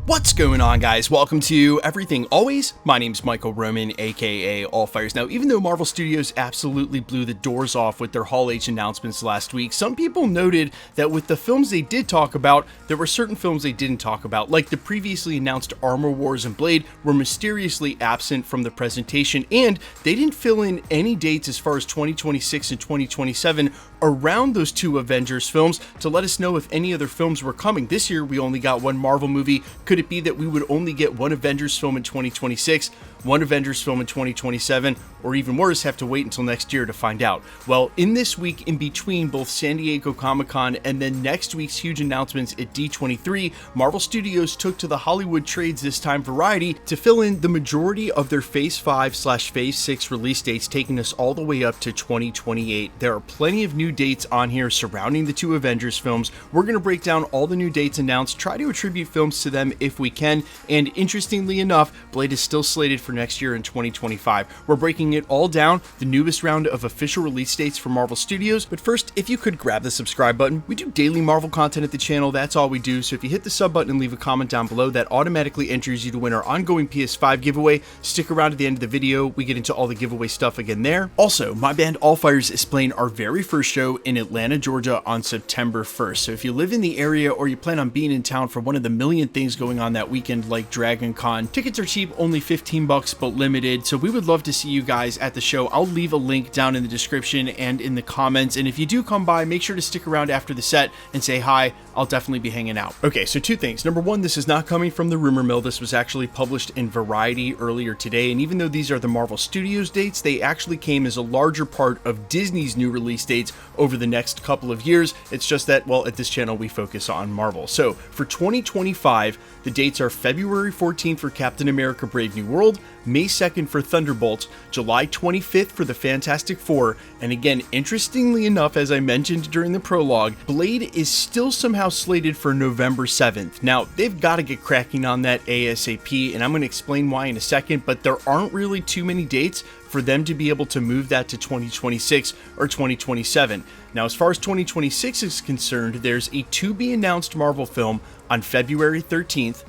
What's going on, guys? Welcome to Everything Always. My name's Michael Roman, aka Allfires. Now, even though Marvel Studios absolutely blew the doors off with their Hall H announcements last week, some people noted that with the films they did talk about, there were certain films they didn't talk about, like the previously announced Armor Wars and Blade were mysteriously absent from the presentation, and they didn't fill in any dates as far as 2026 and 2027 around those two Avengers films to let us know if any other films were coming. This year, we only got one Marvel movie. Could it be that we would only get one Avengers film in 2026, one Avengers film in 2027, or even worse, have to wait until next year to find out? Well, in this week in between both San Diego Comic-Con and then next week's huge announcements at D23, Marvel Studios took to the Hollywood trades, this time Variety, to fill in the majority of their Phase 5/Phase 6 release dates, taking us all the way up to 2028. There are plenty of new dates on here surrounding the two Avengers films. We're going to break down all the new dates announced, try to attribute films to them if we can, and interestingly enough, Blade is still slated for next year in 2025. We're breaking it all down, the newest round of official release dates for Marvel Studios. But first, if you could grab the subscribe button. We do daily Marvel content at the channel, that's all we do, so if you hit the sub button and leave a comment down below, that automatically enters you to win our ongoing PS5 giveaway. Stick around to the end of the video, we get into all the giveaway stuff again there. Also, my band Allfires is playing our very first show in Atlanta, Georgia on September 1st, so if you live in the area or you plan on being in town for one of the million things going on that weekend like Dragon Con, tickets are cheap, only $15 but limited, so we would love to see you guys at the show. I'll leave a link down in the description and in the comments, and if you do come by, make sure to stick around after the set and say hi. I'll definitely be hanging out. Okay, so two things. Number one, this is not coming from the rumor mill. This was actually published in Variety earlier today, and even though these are the Marvel Studios dates, they actually came as a larger part of Disney's new release dates over the next couple of years. It's just that, well, at this channel we focus on Marvel. So for 2025, the dates are February 14th for Captain America Brave New World, May 2nd for Thunderbolts, July 25th for the Fantastic Four, and again, interestingly enough, as I mentioned during the prologue, Blade is still somehow slated for November 7th. Now, they've got to get cracking on that ASAP, and I'm going to explain why in a second, but there aren't really too many dates for them to be able to move that to 2026 or 2027. Now, as far as 2026 is concerned, there's a to-be-announced Marvel film on February 13th,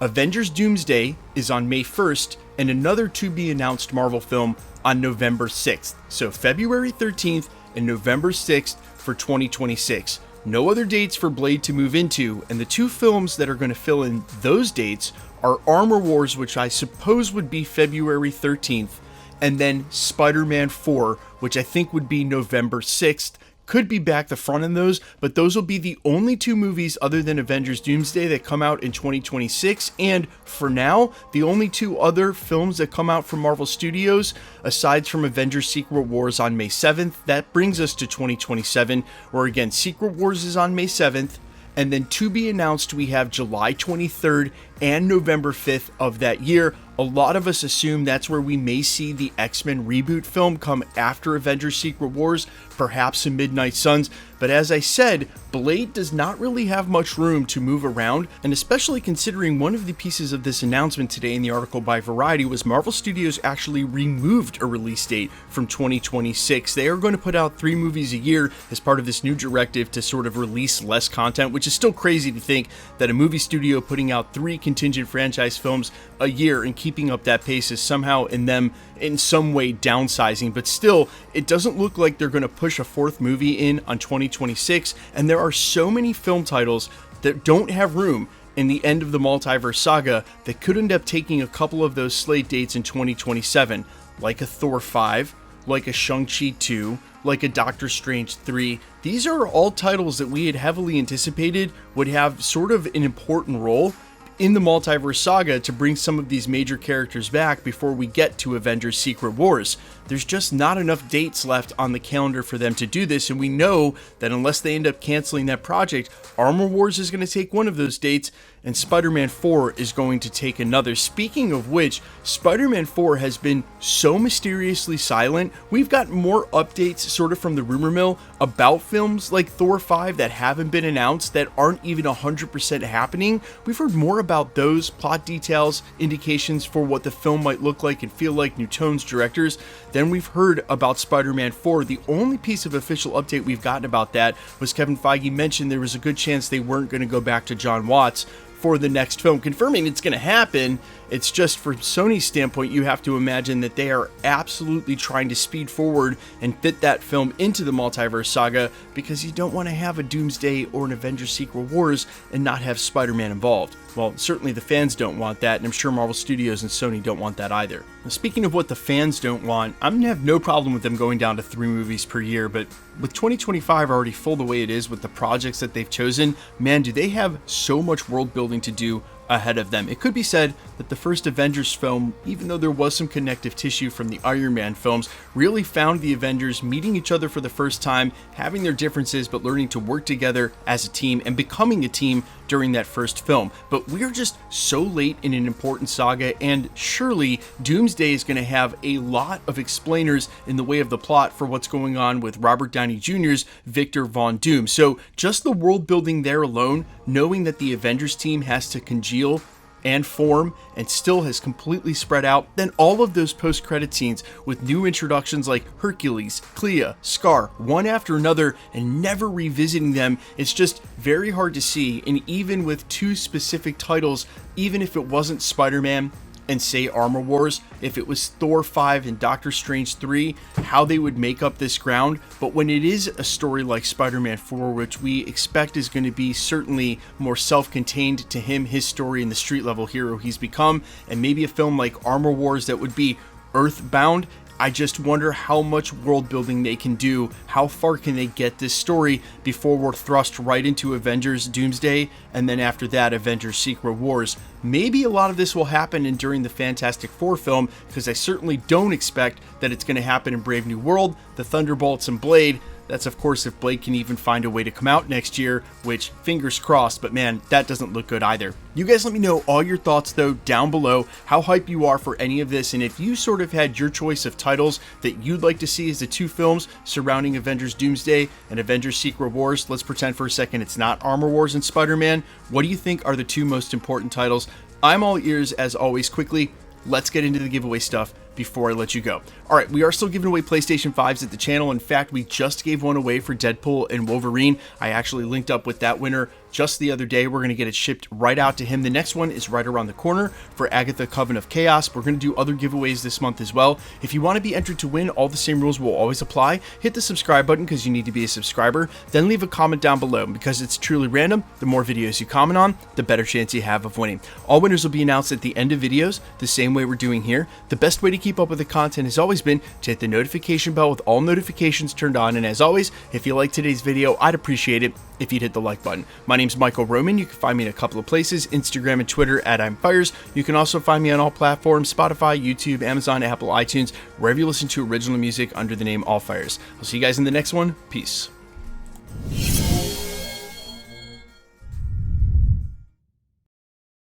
Avengers Doomsday is on May 1st, and another to-be-announced Marvel film on November 6th. So February 13th and November 6th for 2026. No other dates for Blade to move into, and the two films that are going to fill in those dates are Armor Wars, which I suppose would be February 13th, and then Spider-Man 4, which I think would be November 6th. Could be back the front in those, but those will be the only two movies other than Avengers Doomsday that come out in 2026, and for now, the only two other films that come out from Marvel Studios, aside from Avengers Secret Wars on May 7th, that brings us to 2027, where again, Secret Wars is on May 7th, and then to be announced, we have July 23rd and November 5th of that year. A lot of us assume that's where we may see the X-Men reboot film come after Avengers Secret Wars, perhaps some Midnight Suns, but as I said, Blade does not really have much room to move around, and especially considering one of the pieces of this announcement today in the article by Variety was Marvel Studios actually removed a release date from 2026. They are going to put out 3 movies a year as part of this new directive to sort of release less content, which is still crazy to think that a movie studio putting out 3 contingent franchise films a year and keeping up that pace is somehow in them in some way downsizing, but still, it doesn't look like they're going to push a 4th movie in on 2026, and there are so many film titles that don't have room in the end of the Multiverse saga that could end up taking a couple of those slate dates in 2027, like a Thor 5, like a Shang-Chi 2, like a Doctor Strange 3. These are all titles that we had heavily anticipated would have sort of an important role in the Multiverse saga to bring some of these major characters back before we get to Avengers Secret Wars. There's just not enough dates left on the calendar for them to do this, and we know that unless they end up canceling that project, Armor Wars is going to take one of those dates, and Spider-Man 4 is going to take another. Speaking of which, Spider-Man 4 has been so mysteriously silent. We've got more updates sort of from the rumor mill about films like Thor 5 that haven't been announced, that aren't even 100% happening. We've heard more about those plot details, indications for what the film might look like and feel like, new tones, directors. Then we've heard about Spider-Man 4. The only piece of official update we've gotten about that was Kevin Feige mentioned there was a good chance they weren't going to go back to John Watts for the next film, confirming it's going to happen. It's just from Sony's standpoint, you have to imagine that they are absolutely trying to speed forward and fit that film into the Multiverse saga, because you don't want to have a Doomsday or an Avengers Secret Wars and not have Spider-Man involved. Well, certainly the fans don't want that, and I'm sure Marvel Studios and Sony don't want that either. Now, speaking of what the fans don't want, I'm going to have no problem with them going down to 3 movies per year, but with 2025 already full the way it is with the projects that they've chosen, man, do they have so much world building to do ahead of them. It could be said that the first Avengers film, even though there was some connective tissue from the Iron Man films, really found the Avengers meeting each other for the first time, having their differences, but learning to work together as a team and becoming a team during that first film. But we're just so late in an important saga, and surely Doomsday is going to have a lot of explainers in the way of the plot for what's going on with Robert Downey Jr.'s Victor Von Doom. So just the world building there alone, knowing that the Avengers team has to congeal and form and still has completely spread out, then all of those post-credit scenes with new introductions like Hercules, Clea, Scar, one after another, and never revisiting them, it's just very hard to see. And even with 2 specific titles, even if it wasn't Spider-Man and say Armor Wars, if it was Thor 5 and Doctor Strange 3, how they would make up this ground. But when it is a story like Spider-Man 4, which we expect is going to be certainly more self-contained to him, his story, and the street level hero he's become, and maybe a film like Armor Wars that would be Earthbound, I just wonder how much world building they can do. How far can they get this story before we're thrust right into Avengers Doomsday, and then after that Avengers Secret Wars? Maybe a lot of this will happen during the Fantastic Four film, because I certainly don't expect that it's going to happen in Brave New World, the Thunderbolts, and Blade. That's of course if Blade can even find a way to come out next year, which fingers crossed, but man, that doesn't look good either. You guys let me know all your thoughts though down below, how hype you are for any of this, and if you sort of had your choice of titles that you'd like to see as the 2 films surrounding Avengers Doomsday and Avengers Secret Wars. Let's pretend for a second it's not Armor Wars and Spider-Man. What do you think are the 2 most important titles? I'm all ears as always. Quickly, let's get into the giveaway stuff before I let you go. Alright, we are still giving away PlayStation 5s at the channel. In fact, we just gave one away for Deadpool and Wolverine. I actually linked up with that winner just the other day. We're going to get it shipped right out to him. The next one is right around the corner for Agatha Coven of Chaos. We're going to do other giveaways this month as well. If you want to be entered to win, all the same rules will always apply. Hit the subscribe button because you need to be a subscriber. Then leave a comment down below. Because it's truly random, the more videos you comment on, the better chance you have of winning. All winners will be announced at the end of videos, the same way we're doing here. The best way to keep up with the content has always been to hit the notification bell with all notifications turned on. And as always, if you like today's video, I'd appreciate it if you'd hit the like button. My name's Michael Roman. You can find me in a couple of places, Instagram and Twitter at I'mFires. You can also find me on all platforms, Spotify, YouTube, Amazon, Apple, iTunes, wherever you listen to original music under the name All Fires. I'll see you guys in the next one. Peace.